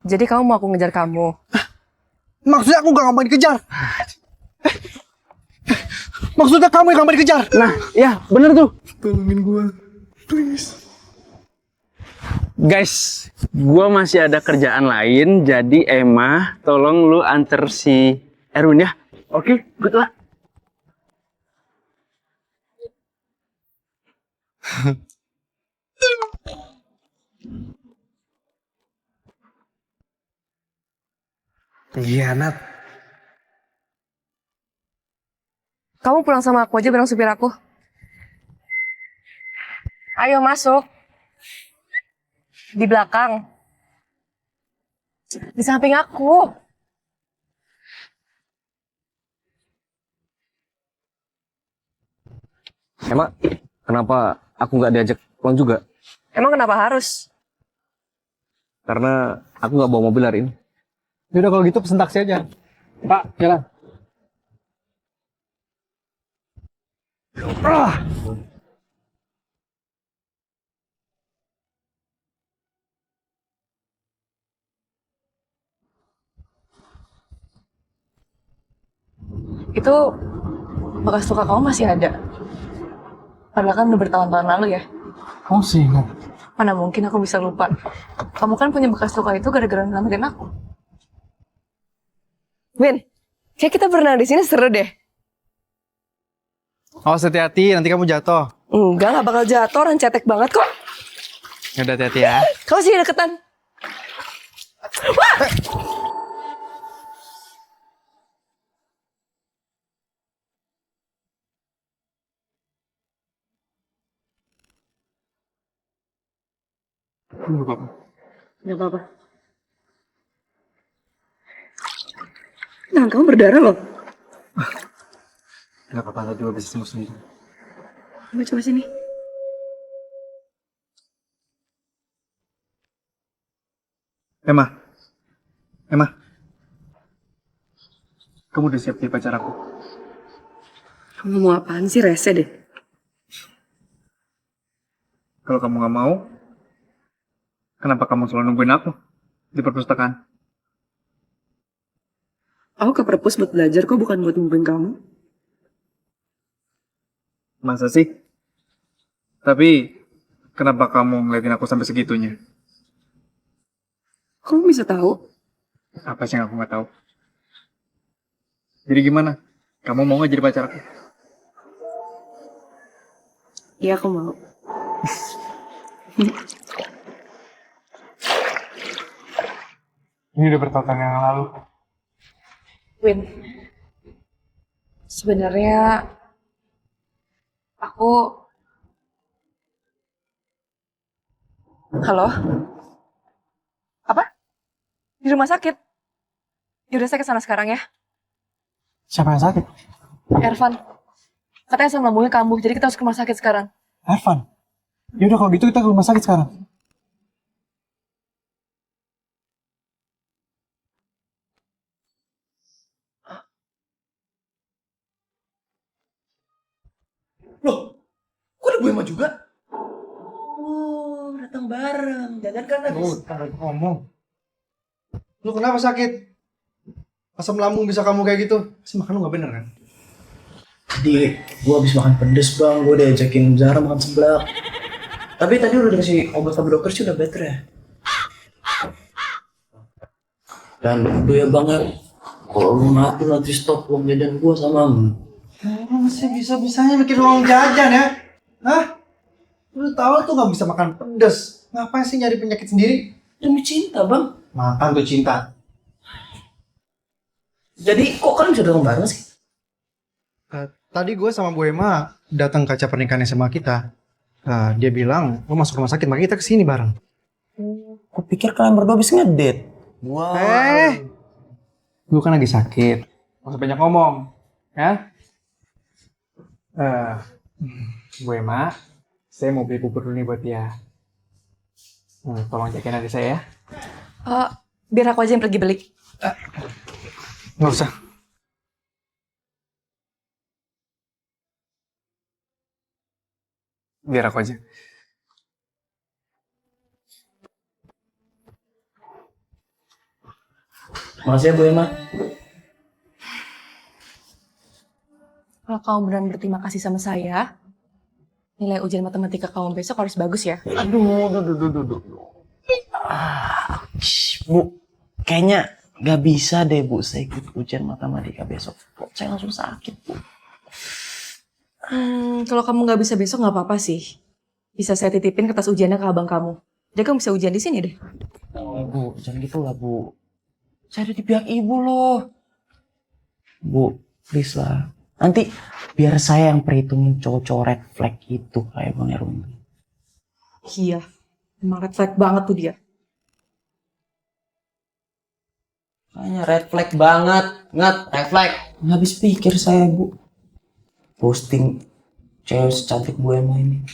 Jadi kamu mau aku ngejar kamu? Maksudnya aku gak ngapain dikejar. Maksudnya kamu yang ngapain dikejar. Nah, ya bener tuh. Tolongin gue, please. Guys, gua masih ada kerjaan lain, jadi Emma, tolong lu anter si Erwin ya. Oke, good lah. Iya, Nat. Kamu pulang sama aku aja bareng supir aku. Ayo masuk. Di belakang. Di samping aku. Emang kenapa aku nggak diajak pulang juga? Emang kenapa harus? Karena aku nggak bawa mobil hari ini. Yaudah kalau gitu pesen taksi aja. Pak, jalan. Itu bekas luka kamu masih ada. Padahal kan udah bertahun-tahun lalu ya. Kamu sih ingat. Mana mungkin aku bisa lupa. Kamu kan punya bekas luka itu gara-gara nyelamatin aku. Win, kayak kita berenang di sini seru deh. Awas hati-hati, nanti kamu jatuh. Enggak, nggak bakal jatuh. Orang cetek banget kok. Yaudah hati-hati ya. Kamu sih deketan. Nggak apa-apa. Tangan kamu berdarah loh. Gak apa-apa, tadi gue bisa sembuh sendiri. Coba sini. Emma. Emma. Kamu udah siap jadi pacar aku? Kamu mau apaan sih? Rese deh. Kalau kamu gak mau, kenapa kamu selalu nungguin aku di perpustakaan? Aku ke perpus buat belajar kok, bukan buat nungguin kamu. Masa sih? Tapi, kenapa kamu ngeliatin aku sampai segitunya? Kamu bisa tahu? Apa sih yang aku gak tahu? Jadi gimana? Kamu mau gak jadi pacar aku? Iya, aku mau. Ini udah bertahun yang lalu. Win, sebenarnya aku... Halo? Apa? Di rumah sakit? Yaudah, saya kesana sekarang ya. Siapa yang sakit? Ervan, katanya asam lambungnya kambuh, jadi kita harus ke rumah sakit sekarang. Evan. Yaudah kalau gitu kita ke rumah sakit sekarang. Loh, kok ada Bu Emma juga? Oh, datang bareng. Jangan kan habis. Ngomong. Lu kenapa sakit? Asam lambung bisa kamu kayak gitu? Pasti makan lu gak bener kan? Tadi gua habis makan pedes bang, gua udah ajakin Zara makan seblak. Tapi tadi udah dikasih obat sama dokter sih udah better ya. Dan itu ya bang ya, kalau lu ngaku nanti stop uang jajan gua sama lu. Masih bisa-bisanya bikin uang jajan ya? Hah? Lu tahu tuh gak bisa makan pedes. Ngapain sih nyari penyakit sendiri? Demi cinta bang. Makan tuh cinta. Jadi kok kalian bisa datang bareng sih? Tadi gue sama Bu Emma datang ke acara pernikahan sama kita. Dia bilang, lu masuk rumah sakit, makanya kita kesini bareng. Aku pikir kalian berdua habis ngedate. Wow. Lu kan lagi sakit. Gak usah banyak ngomong. Ya? Bu Emma, saya mau beli bubur dulu nih buat dia. Tolong jagain adik saya ya. Biar aku aja yang pergi beli. Nggak usah. Biar aku aja. Makasih ya Bu Emma. Kalau kamu beneran berterima kasih sama saya, nilai ujian matematika kamu besok harus bagus ya. Aduh. Bu, kayaknya nggak bisa deh Bu, saya ikut ujian matematika besok. Kok saya langsung sakit Bu? Kalau kamu nggak bisa besok nggak apa-apa sih. Bisa saya titipin kertas ujiannya ke abang kamu. Jadi kamu bisa ujian di sini deh. Bu, jangan gitu lah Bu. Saya ada di pihak ibu loh. Bu, please lah. Nanti biar saya yang perhitungin cowok-cowok red flag itu kayak Bang Erwin. Iya, emang red flag banget tuh dia. Kayaknya red flag banget. Nggak, red flag. Nggak habis pikir saya Bu. Posting cewek secantik Bu Emma ini.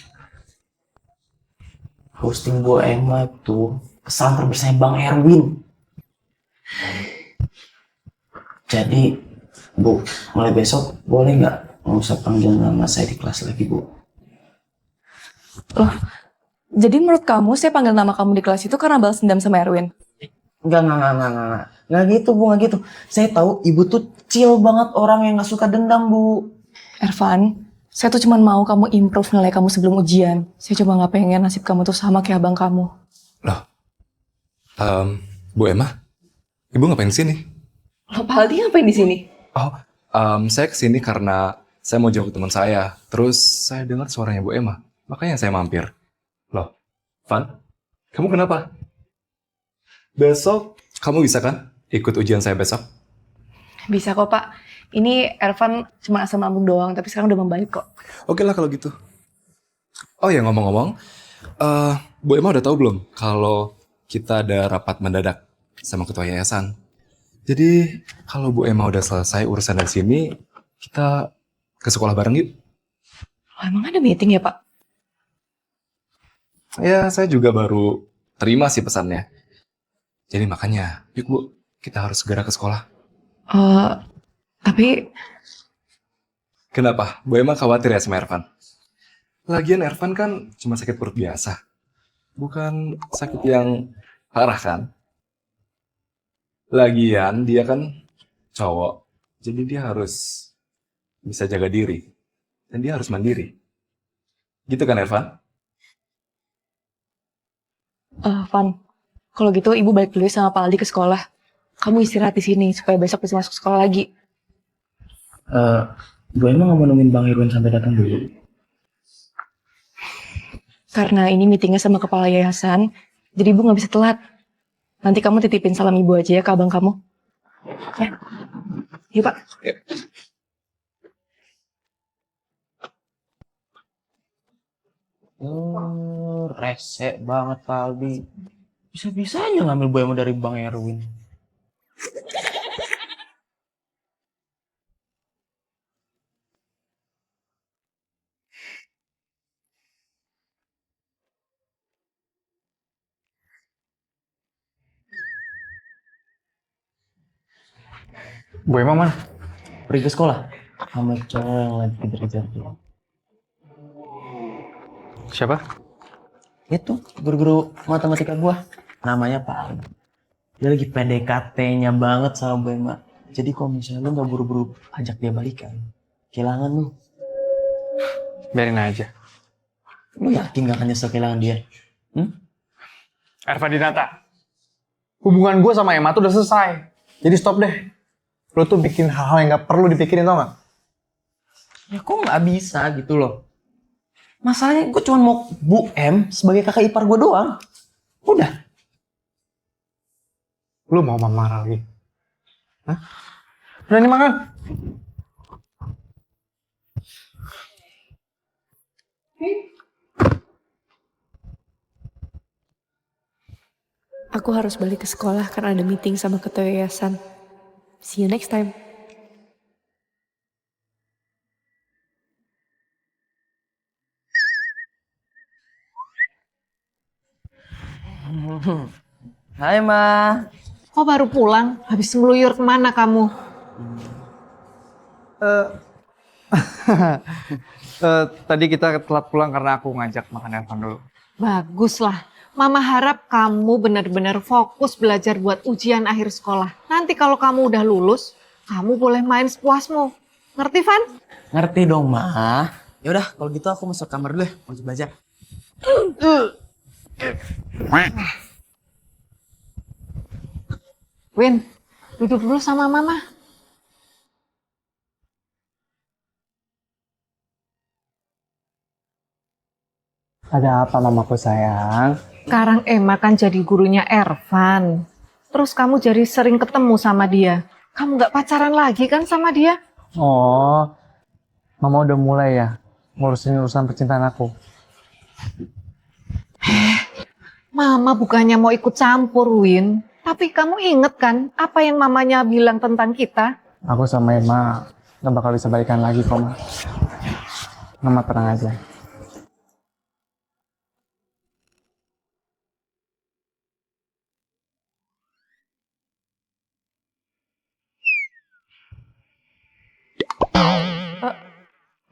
Posting Bu Emma tuh kesal bersama Bang Erwin. Jadi Bu, mulai besok boleh nggak usah panggil nama saya di kelas lagi Bu? Loh, jadi menurut kamu saya panggil nama kamu di kelas itu karena balas dendam sama Erwin? Nggak gitu Bu, nggak gitu. Saya tahu ibu tuh chill banget orang yang nggak suka dendam Bu. Ervan, saya tuh cuma mau kamu improve nilai kamu sebelum ujian. Saya cuma nggak pengen nasib kamu tuh sama kayak abang kamu. Loh, Bu Emma, Ibu ngapain di sini? Loh, Pak Aldi ngapain di sini? Oh, saya kesini karena saya mau jenguk teman saya. Terus saya dengar suaranya Bu Emma, makanya saya mampir. Loh, Van, kamu kenapa? Besok kamu bisa kan ikut ujian saya besok? Bisa kok, Pak. Ini Ervan cuma asam lambung doang, tapi sekarang udah membaik kok. Oke lah kalau gitu. Oh ya ngomong-ngomong, Bu Emma udah tahu belum kalau kita ada rapat mendadak sama ketua yayasan? Jadi kalau Bu Emma udah selesai urusan dari sini, kita ke sekolah bareng yuk. Oh, emang ada meeting ya, Pak? Ya saya juga baru terima sih pesannya. Jadi makanya, yuk Bu, kita harus segera ke sekolah. Tapi Kenapa? Bu Emma khawatir ya sama Ervan? Lagian Ervan kan cuma sakit perut biasa. Bukan sakit yang parah kan? Lagian dia kan cowok. Jadi dia harus bisa jaga diri. Dan dia harus mandiri. Gitu kan Ervan? Van, kalau gitu ibu balik dulu ya sama Pak Aldi ke sekolah. Kamu istirahat di sini supaya besok bisa masuk sekolah lagi. Bu Emma nggak mau nungguin Bang Irwin sampai datang dulu. Karena ini meetingnya sama kepala yayasan, jadi ibu nggak bisa telat. Nanti kamu titipin salam ibu aja ya ke abang kamu. Ya, yuk Pak. Rese banget Pak Aldi. Bisa-bisanya ngambil Bu Emma dari Bang Erwin. Bu Emma mana? Pergi ke sekolah sama cowok yang lagi kejar-kejar dia. Siapa? Itu guru-guru matematika gua. Namanya Pak Aldi. Dia lagi PDKT-nya banget sama Bu Emma. Jadi kalau misalnya lu gak buru-buru ajak dia balikan, kehilangan lu. Biarin aja. Lu yakin gak akan nyesel kehilangan dia? Erva Dinata, hubungan gue sama Emma tuh udah selesai. Jadi stop deh. Lo tuh bikin hal-hal yang gak perlu dipikirin, tau gak? Ya kok gak bisa gitu loh. Masalahnya gue cuma mau Bu M sebagai kakak ipar gue doang. Udah. Lo mau marah lagi? Hah? Udah nih makan. Aku harus balik ke sekolah karena ada meeting sama ketua yayasan. See you next time. Hai Ma. Kok baru pulang? Habis ngeluyur kemana kamu? Tadi kita telat pulang karena aku ngajak makan Ervan dulu. Bagus lah. Mama harap kamu benar-benar fokus belajar buat ujian akhir sekolah. Nanti kalau kamu udah lulus, kamu boleh main sepuasmu. Ngerti, Van? Ngerti dong, Ma. Yaudah, kalau gitu aku masuk kamar dulu ya, mau belajar. Win, duduk dulu sama Mama. Ada apa, Mamaku sayang? Sekarang Emma kan jadi gurunya Ervan. Terus kamu jadi sering ketemu sama dia. Kamu nggak pacaran lagi kan sama dia? Oh, Mama udah mulai ya ngurusin urusan percintaan aku. Mama bukannya mau ikut campur, Win. Tapi kamu inget kan apa yang mamanya bilang tentang kita? Aku sama Emma gak bakal bisa balikan lagi kok, Ma. Mama tenang aja.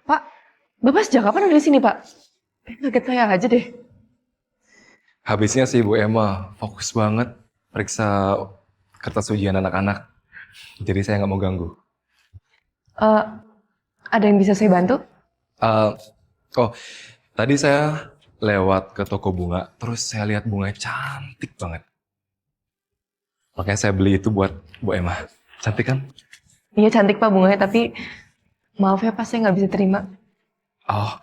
Pak, Bapak sejak kapan udah di sini, Pak? Kaget saya aja deh. Habisnya sih Bu Emma fokus banget periksa kertas ujian anak-anak. Jadi saya nggak mau ganggu. Eh, ada yang bisa saya bantu? Eh, oh, tadi saya lewat ke toko bunga, terus saya lihat bunganya cantik banget. Makanya saya beli itu buat Bu Emma. Cantik kan? Iya cantik Pak bunganya, tapi maaf ya Pak, saya nggak bisa terima. Oh,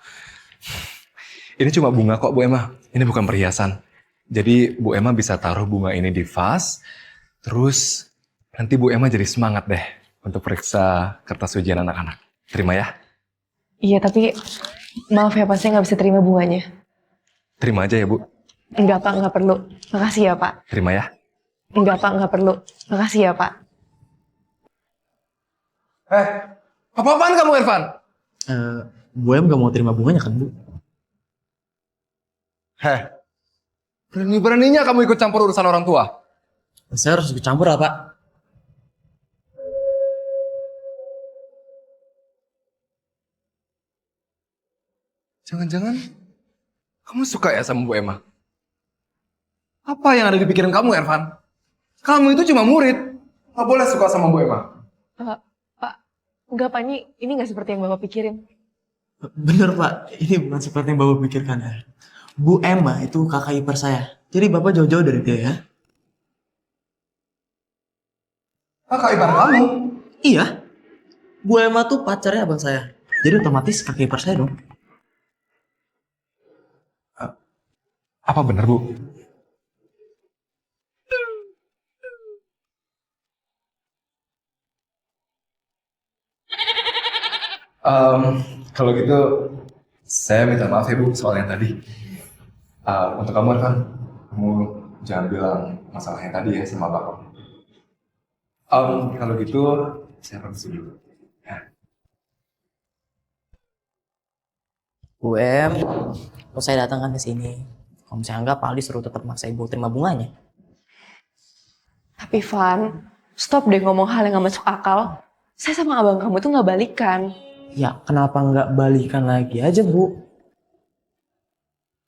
ini cuma bunga kok Bu Emma. Ini bukan perhiasan. Jadi Bu Emma bisa taruh bunga ini di vas, terus nanti Bu Emma jadi semangat deh untuk periksa kertas ujian anak-anak. Terima ya? Iya tapi maaf ya Pak, saya nggak bisa terima bunganya. Terima aja ya Bu. Enggak Pak, nggak perlu. Makasih ya Pak. Terima ya. Enggak Pak, nggak perlu. Makasih ya Pak. Apa-apaan kamu Irfan? Bu Em gak mau terima bunganya kan, Bu? Berani-beraninya kamu ikut campur urusan orang tua. Saya harus ikut campur lah, Pak. Jangan-jangan kamu suka ya sama Bu Emma? Apa yang ada di pikiran kamu, Irfan? Kamu itu cuma murid. Gak boleh suka sama Bu Emma. Pak, enggak Pak, ini nggak seperti yang Bapak pikirin. Bener, Pak. Ini bukan seperti yang Bapak pikirkan ya. Bu Emma itu kakak ipar saya. Jadi Bapak jauh-jauh dari dia ya. Kakak ipar kamu? Iya. Bu Emma tuh pacarnya abang saya. Jadi otomatis kakak ipar saya dong. Apa benar, Bu? Kalau gitu, saya minta maaf ya Bu soal yang tadi. Untuk kamu Irfan, kamu jangan bilang masalahnya tadi ya sama Bapak. Kalau gitu, saya permisi dulu. Bu Em, kok saya datang kan ke sini? Kalau misalnya enggak, Pak Aldi suruh tetap maksa Ibu terima bunganya. Tapi Van, stop deh ngomong hal yang nggak masuk akal. Saya sama abang kamu tuh nggak balikan. Ya, kenapa nggak balikan lagi aja, Bu?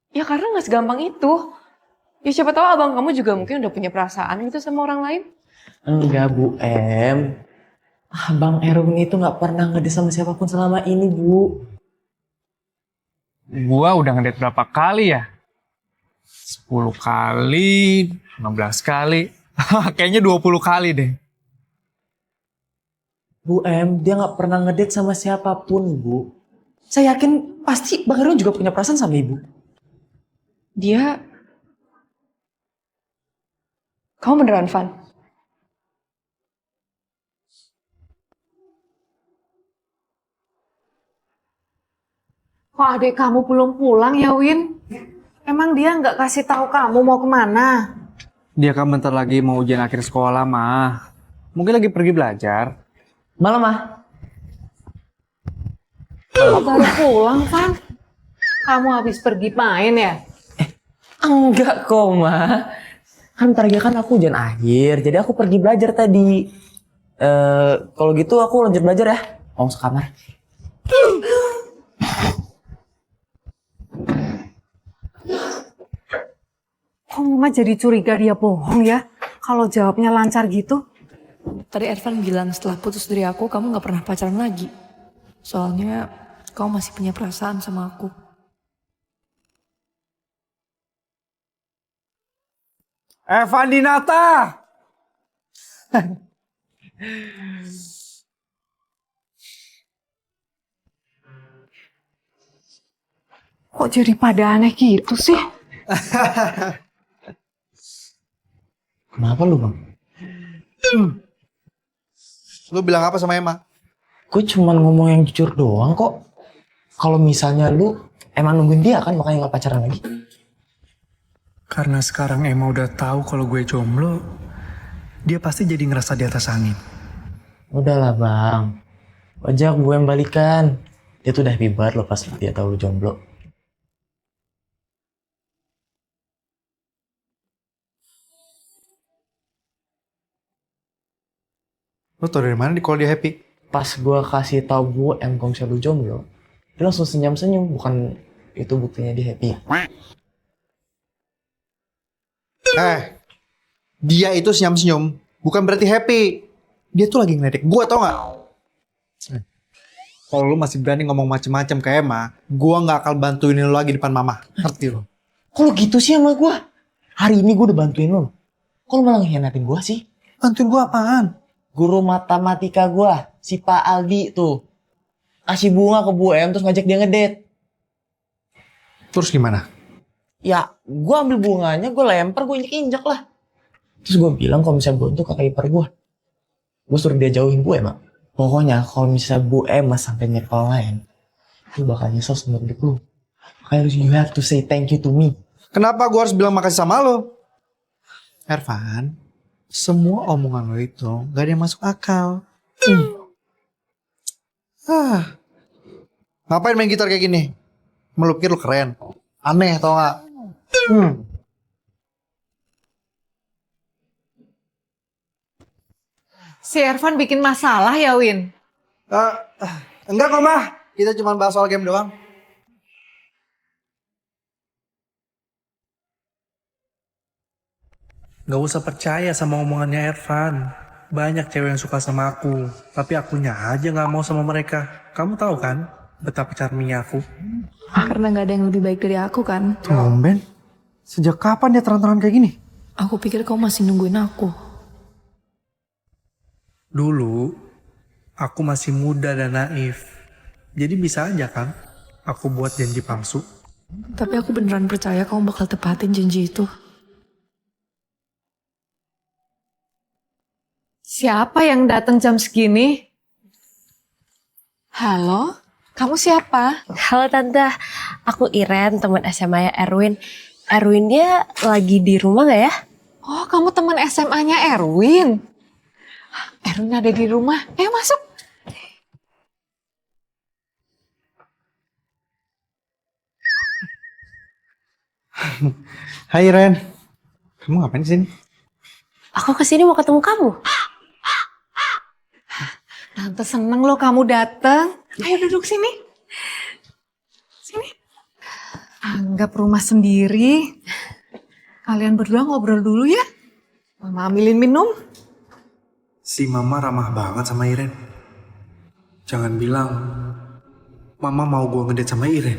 Ya karena nggak segampang itu. Ya siapa tahu abang kamu juga mungkin udah punya perasaan gitu sama orang lain. Enggak, Bu Em. Bang Erwin itu nggak pernah ngedate sama siapapun selama ini, Bu. Gua udah ngedate berapa kali ya? 10 kali, 15 kali. Kayaknya 20 kali deh. Bu Em, dia nggak pernah ngedate sama siapapun, Bu. Saya yakin pasti Bang Erwin juga punya perasaan sama Ibu. Dia... Kamu beneran, Van? Kok adik kamu belum pulang ya, Win? Emang dia nggak kasih tahu kamu mau kemana? Dia kan bentar lagi mau ujian akhir sekolah, mah. Mungkin lagi pergi belajar. Malam, Mah. Kok baru pulang, Van? Kamu habis pergi main ya? Enggak kok, Ma. Kan ntar kan aku ujian akhir, jadi aku pergi belajar tadi. Kalau gitu aku lanjut belajar ya. Mau masuk kamar. Kok Mama jadi curiga dia bohong ya? Kalau jawabnya lancar gitu. Tadi Ervan bilang setelah putus dari aku, kamu gak pernah pacaran lagi. Soalnya kamu masih punya perasaan sama aku. Evan Dinata! Kok jadi pada aneh gitu sih? Kenapa lu bang? Lu bilang apa sama Emma? Gue cuman ngomong yang jujur doang kok. Kalau misalnya lu emang nungguin dia kan makanya nggak pacaran lagi. Karena sekarang Emma udah tahu kalau gue jomblo, dia pasti jadi ngerasa di atas angin. Udahlah bang, wajah gue yang balikan. Dia tuh udah happy banget loh pas dia tahu lu jomblo. Lu tau dari mana kalau dia happy? Pas gue kasih tahu gue kalau misalnya lu jomblo, dia langsung senyum-senyum. Bukan itu buktinya dia happy ya? Dia itu senyum-senyum, bukan berarti happy. Dia tuh lagi ngeledek gua, tau gak? Kalau lu masih berani ngomong macem-macem ke Emma, gua gak akan bantuin lu lagi depan mama. Ngerti lu? Kok lu gitu sih sama gue? Hari ini gue udah bantuin lu. Kok lu malah ngehianatin gue sih? Bantuin gua apaan? Guru matematika gue, si Pak Aldi tuh, kasih bunga ke Bu Em terus ngajak dia ngedate. Terus gimana? Ya, gue ambil bunganya, gue lempar, gue injek-injek lah. Terus gue bilang kalau misalnya gue untuk kakak ipar gue suruh dia jauhin Bu Em. Pokoknya kalau misalnya Bu Em sampai nyekol lain, lu bakal nyesel seumur hidup lu. Makanya you have to say thank you to me. Kenapa gua harus bilang makasih sama lu? Ervan, semua omongan lo itu gak ada yang masuk akal. Ngapain main gitar kayak gini? Melukir lu keren. Aneh tau gak? Si Ervan bikin masalah ya, Win? Enggak kok, Mah. Kita cuma bahas soal game doang. Gak usah percaya sama omongannya Ervan. Banyak cewek yang suka sama aku, tapi akunya aja gak mau sama mereka. Kamu tahu kan betapa charmingnya aku? Karena gak ada yang lebih baik dari aku kan. Tumben. Sejak kapan dia terang-terangan kayak gini? Aku pikir kamu masih nungguin aku. Dulu, aku masih muda dan naif. Jadi bisa aja kan aku buat janji palsu. Tapi aku beneran percaya kamu bakal tepatin janji itu. Siapa yang datang jam segini? Halo, kamu siapa? Halo Tante, aku Iren, teman SMA-nya Erwin. Erwin dia lagi di rumah gak ya? Oh, kamu teman SMA-nya Erwin? Erwin ada di rumah. Ayo masuk. Hai Ren. Kamu ngapain di sini? Aku kesini mau ketemu kamu. Tante seneng loh kamu datang. Ayo duduk sini. Sini. Anggap rumah sendiri. Kalian berdua ngobrol dulu ya. Mama ambilin minum. Si Mama ramah banget sama Iren. Jangan bilang Mama mau gue ngedate sama Iren.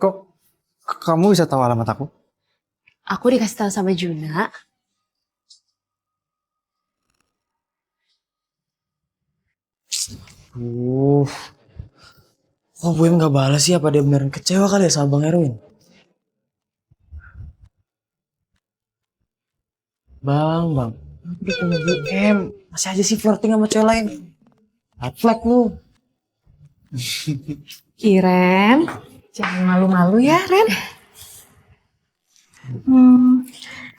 Kok kamu bisa tahu alamat aku? Aku dikasih tahu sama Juna. Kok Bu Em gak balas sih? Apa dia beneran kecewa kali ya sama Bang Erwin? Bang. Udah punya Bu Em. Masih aja sih flirting sama cewek lain. Red flag lu. Iren, jangan malu-malu ya Ren.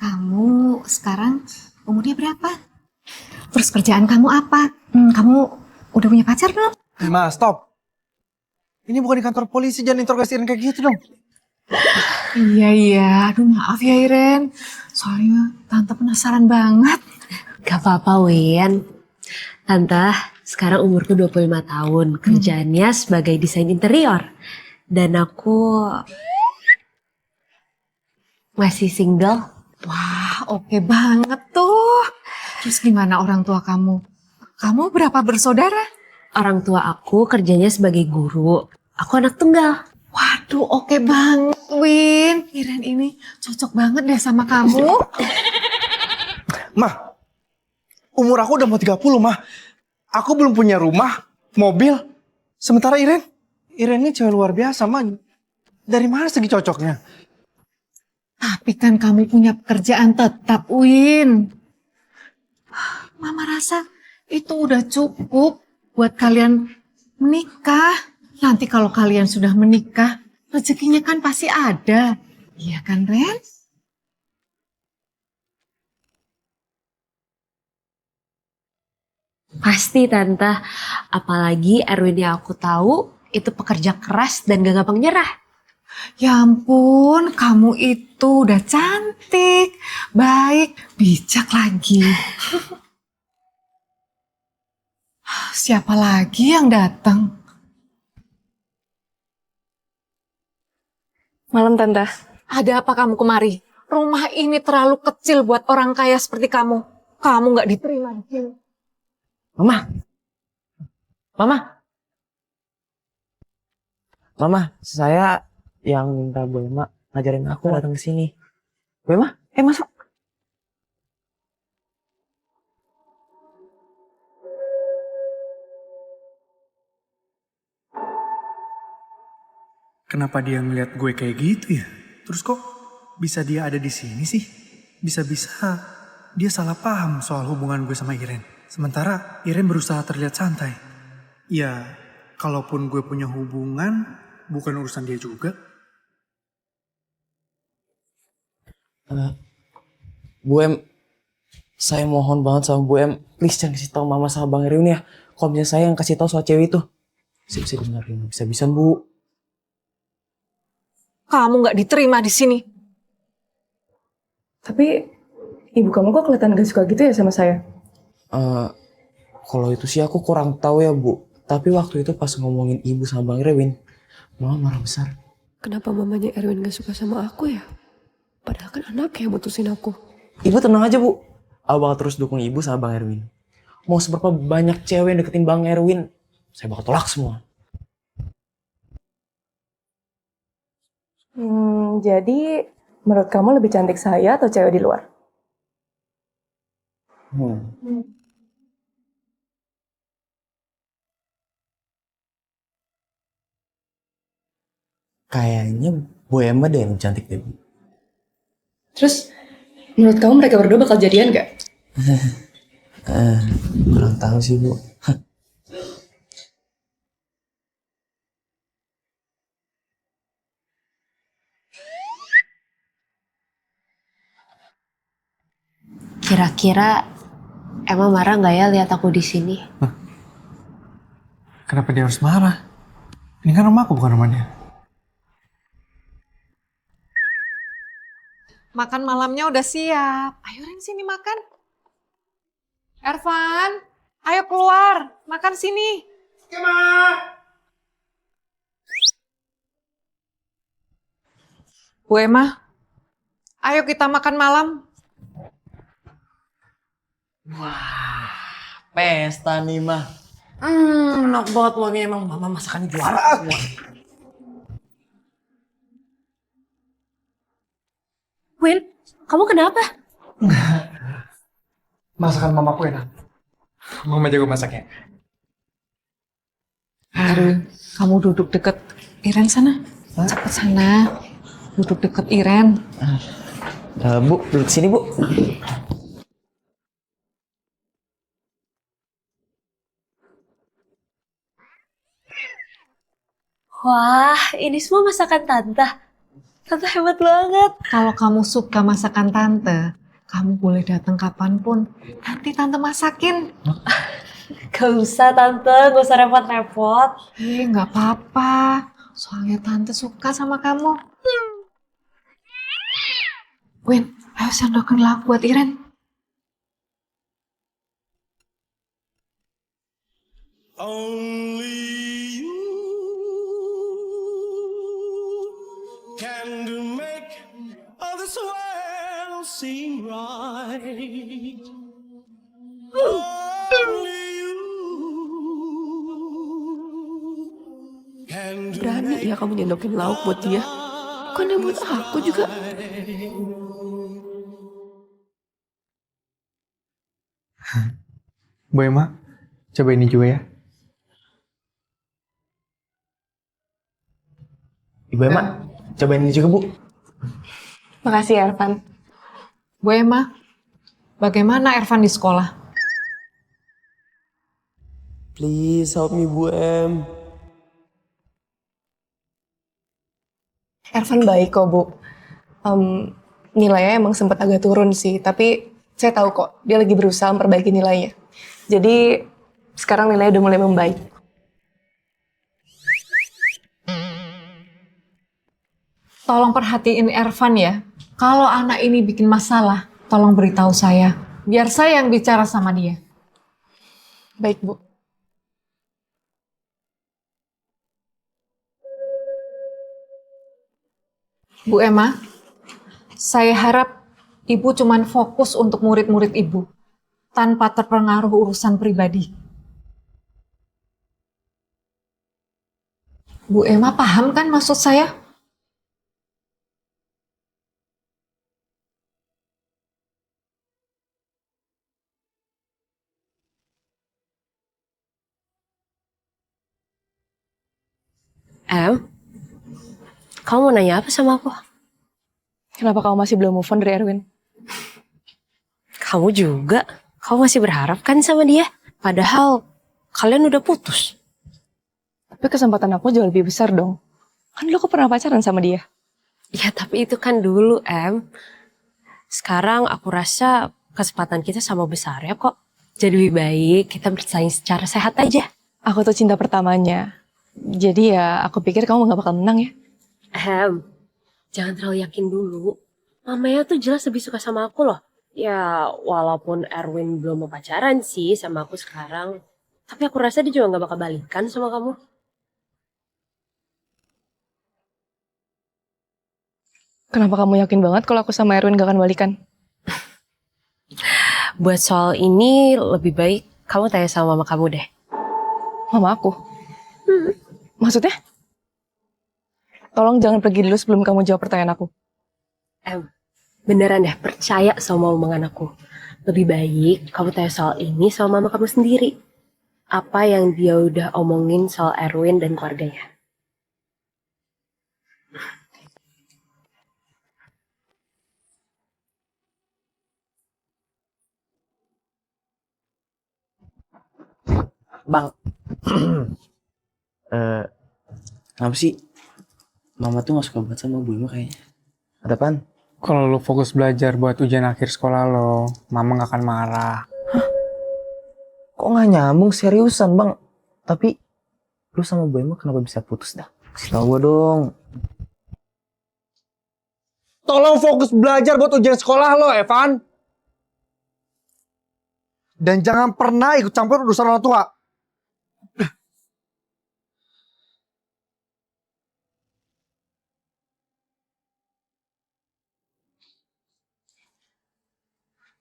Kamu sekarang umurnya berapa? Terus kerjaan kamu apa? Kamu udah punya pacar belum? Ma, stop. Ini bukan di kantor polisi, jangan interogasi Iren kayak gitu dong. Iya. Aduh maaf ya Iren. Soalnya Tante penasaran banget. Gak apa-apa Win. Tante, sekarang umurku 25 tahun. Kerjaannya sebagai desain interior. Dan aku masih single. Wah, oke banget tuh. Terus gimana orang tua kamu? Kamu berapa bersaudara? Orang tua aku kerjanya sebagai guru. Aku anak tunggal. Waduh, oke banget, Win. Iren ini cocok banget deh sama kamu. Mah, umur aku udah mau 30, Mah. Aku belum punya rumah, mobil. Sementara Iren ini cewek luar biasa, Mah. Dari mana segi cocoknya? Tapi kan kamu punya pekerjaan tetap, Win. Mama rasa itu udah cukup buat kalian menikah. Nanti kalau kalian sudah menikah, rezekinya kan pasti ada. Iya kan, Ren? Pasti Tante. Apalagi Erwin yang aku tahu itu pekerja keras dan gak gampang nyerah. Ya ampun, kamu itu udah cantik, baik, bijak lagi. Siapa lagi yang datang? Malam, Tante. Ada apa kamu kemari? Rumah ini terlalu kecil buat orang kaya seperti kamu. Kamu nggak diterima di sini. Mama, saya yang minta Bu Emma ngajarin aku datang ke sini. Bu Emma, masuk. Kenapa dia ngeliat gue kayak gitu ya? Terus kok bisa dia ada di sini sih? Bisa-bisa dia salah paham soal hubungan gue sama Iren. Sementara Iren berusaha terlihat santai. Ya, kalaupun gue punya hubungan, bukan urusan dia juga. Bu Em, saya mohon banget sama Bu Em, please jangan kasih tahu Mama sama Bang Erwin ya. Kalau misalnya saya yang kasih tahu soal cewek itu, saya bisa dengerin, bisa-bisa Bu. Kamu nggak diterima di sini. Tapi ibu kamu kok kelihatan gak suka gitu ya sama saya? Kalau itu sih aku kurang tahu ya Bu. Tapi waktu itu pas ngomongin ibu sama Bang Erwin, Mama marah besar. Kenapa mamanya Erwin gak suka sama aku ya? Padahal kan anaknya yang mutusin aku. Ibu tenang aja Bu. Aku bakal terus dukung ibu sama Bang Erwin. Mau seberapa banyak cewek yang deketin Bang Erwin, saya bakal tolak semua. Jadi menurut kamu lebih cantik saya atau cewek di luar? Kayaknya Bu Emma deh yang cantik deh Bu. Terus menurut kamu mereka berdua bakal jadian gak? Kurang tahu sih Bu. Kira-kira Emma marah nggak ya lihat aku di sini? Kenapa dia harus marah? Ini kan rumah aku, bukan rumahnya. Makan malamnya udah siap. Ayo Ren sini makan. Ervan, ayo keluar. Makan sini. Bu Emma, ayo kita makan malam. Pesta nih mah. Enak banget wanginya, emang Mama masakannya juara semua. Win, kamu kenapa? Masakan mamaku enak. Mama jago masaknya. Erwin, kamu duduk deket Iren sana. Cepet sana. Duduk deket Iren. Bu, duduk sini Bu. Wah, ini semua masakan Tante. Tante hebat banget. Kalau kamu suka masakan Tante, kamu boleh datang kapanpun. Nanti Tante masakin. Gak usah Tante, gak usah repot-repot. Nggak apa-apa. Soalnya Tante suka sama kamu. Win, ayo sendokin lauk buat Iren. Berani ya kamu nyendokin lauk buat dia. Bukannya buat aku juga. Bu Emma, coba ini juga ya. Ibu Emma, cobain ini juga Bu. Makasih ya, Ervan. Bu Emma, bagaimana Ervan di sekolah? Please help me Bu Em. Ervan baik kok, Bu. Nilainya emang sempat agak turun sih, tapi saya tahu kok dia lagi berusaha memperbaiki nilainya. Jadi sekarang nilainya udah mulai membaik. Tolong perhatiin Ervan ya. Kalau anak ini bikin masalah, tolong beritahu saya. Biar saya yang bicara sama dia. Baik, Bu. Bu Emma, saya harap Ibu cuman fokus untuk murid-murid Ibu, tanpa terpengaruh urusan pribadi. Bu Emma paham kan maksud saya? Kamu mau nanya apa sama aku? Kenapa kamu masih belum move on dari Erwin? Kamu juga? Kamu masih berharap kan sama dia? Padahal kalian udah putus. Tapi kesempatan aku jauh lebih besar dong. Kan dulu aku pernah pacaran sama dia. Ya tapi itu kan dulu, Sekarang aku rasa kesempatan kita sama besar ya kok. Jadi lebih baik kita bersaing secara sehat aja. Aku tuh cinta pertamanya. Jadi ya aku pikir kamu gak bakal menang ya. Jangan terlalu yakin dulu. Mamanya tuh jelas lebih suka sama aku loh. Ya walaupun Erwin belum mau pacaran sih sama aku sekarang. Tapi aku rasa dia juga gak bakal balikan sama kamu. Kenapa kamu yakin banget kalau aku sama Erwin gak akan balikan? Buat soal ini lebih baik kamu tanya sama mama kamu deh. Mama aku? Maksudnya? Tolong jangan pergi dulu sebelum kamu jawab pertanyaan aku. Beneran deh, percaya sama omongan aku. Lebih baik kamu tanya soal ini sama mama kamu sendiri. Apa yang dia udah omongin soal Erwin dan keluarganya. Bang. Kenapa sih? Mama tuh gak suka banget sama Bu Emma kayaknya. Ada apaan? Kalau lo fokus belajar buat ujian akhir sekolah lo, mama gak akan marah. Kok gak nyambung? Seriusan bang. Tapi lu sama Bu Emma kenapa bisa putus dah? Kasih tau gue dong. Tolong fokus belajar buat ujian sekolah lo, Evan. Dan jangan pernah ikut campur urusan orang tua.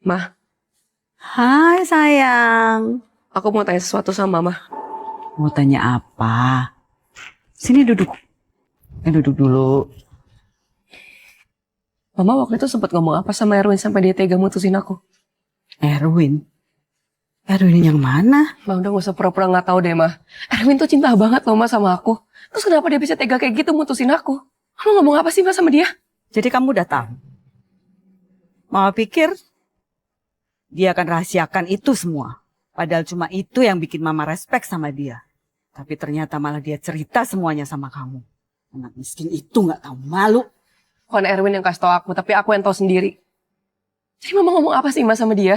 Ma, Hai sayang. aku mau tanya sesuatu sama Mama. Mau tanya apa? Sini duduk. Duduk dulu. Mama waktu itu sempat ngomong apa sama Erwin sampai dia tega mutusin aku? Erwin? Erwin yang mana? Ma udah gak usah pura-pura gak tahu deh Ma. Erwin tuh cinta banget loh Ma sama aku. Terus kenapa dia bisa tega kayak gitu mutusin aku? Kamu ngomong apa sih Ma sama dia? Jadi kamu udah tahu? Mama pikir dia akan rahasiakan itu semua. Padahal cuma itu yang bikin mama respect sama dia. Tapi ternyata malah dia cerita semuanya sama kamu. Anak miskin itu gak tahu malu. Bukan Erwin yang kasih tau aku, tapi aku yang tahu sendiri. Jadi Mama ngomong apa sih Ma sama dia?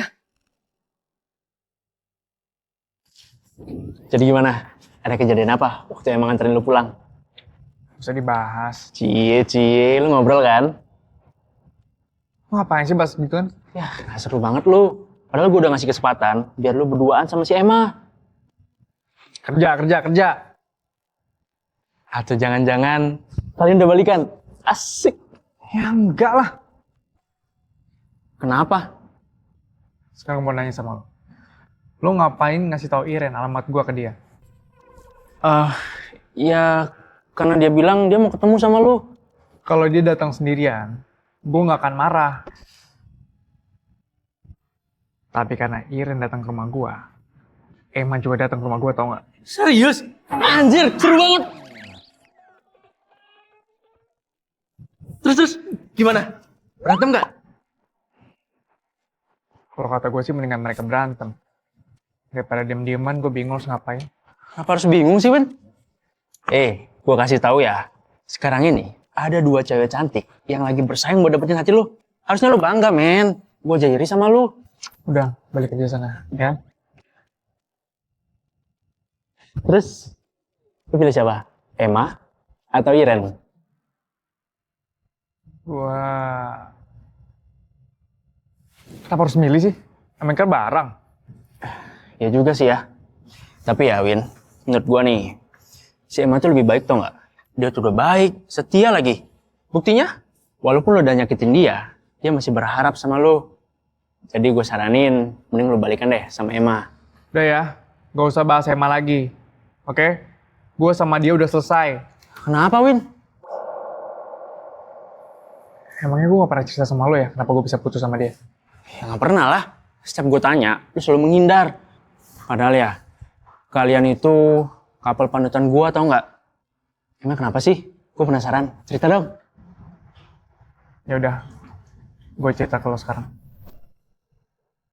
Jadi gimana? Ada kejadian apa waktu emang nganterin lu pulang? Bisa dibahas. Cie, lu ngobrol kan? Ngapain sih bahas gitu kan? Ya, gak seru banget lu. Padahal gue udah ngasih kesempatan biar lu berduaan sama si Emma. Kerja. Atau jangan-jangan kalian udah balikan? Asik. Ya enggak lah. Kenapa? Sekarang mau nanya sama lo. Lo ngapain ngasih tahu Iren alamat gua ke dia? Ya karena dia bilang dia mau ketemu sama lu. Kalau dia datang sendirian, gue nggak akan marah. Tapi karena Iren datang ke rumah gua, Emma juga datang ke rumah gua, tau nggak? Serius? Anjir, seru banget. Terus gimana? Berantem nggak? Kalau kata gue sih mendingan mereka berantem. Daripada diem-dieman, gue bingung harus ngapain. Apa harus bingung sih, Win? Gue kasih tahu ya. Sekarang ini ada 2 cewek cantik yang lagi bersaing buat dapetin hati lu. Harusnya lu bangga, men. Gue jadi iri sama lu. Udah, balik aja sana, ya. Terus, lu pilih siapa? Emma atau Iren? Wah. Kenapa harus milih sih? Emang kan barang. Ya juga sih ya. Tapi ya, Win, menurut gua nih, si Emma tuh lebih baik tau nggak? Dia tuh udah baik, setia lagi. Buktinya, walaupun lo udah nyakitin dia masih berharap sama lo. Jadi gue saranin, mending lo balikan deh sama Emma. Udah ya, gak usah bahas Emma lagi. Oke? Gue sama dia udah selesai. Kenapa, Win? Emangnya gue gak pernah cerita sama lo ya, kenapa gue bisa putus sama dia? Ya nggak pernah lah. Setiap gue tanya, lo selalu menghindar. Padahal ya, kalian itu kapal panutan gue tau nggak? Emang kenapa sih? Gue penasaran. Cerita dong. Ya udah, gue cerita ke lo sekarang.